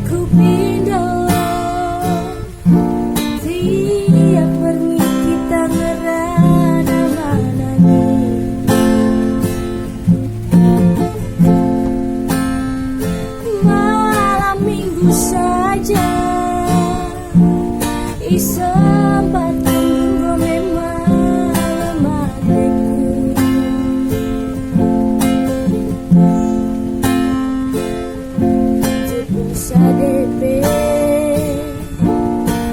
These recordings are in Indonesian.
ku pindo tiap pergi kita ngerana manani malam minggu saja isempat tunggu memang lemah DP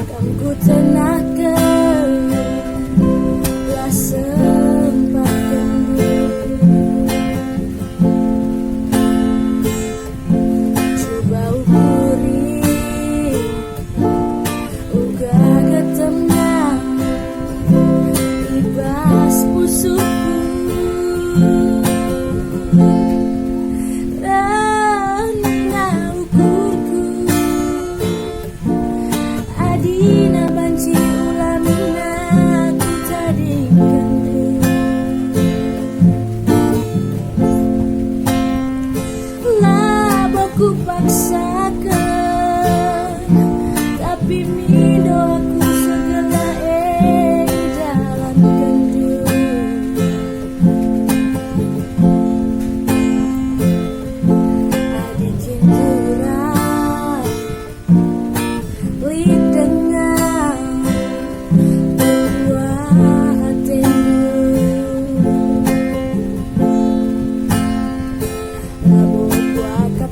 kamu tenaga lah sempat coba ukuri uga ketemu ibas pusukku Dina banci ulamina ku tadi gandu laboku paksakan tapi mido aku segala dalam gandu ada cintura dengan dua hatimu labu kuakat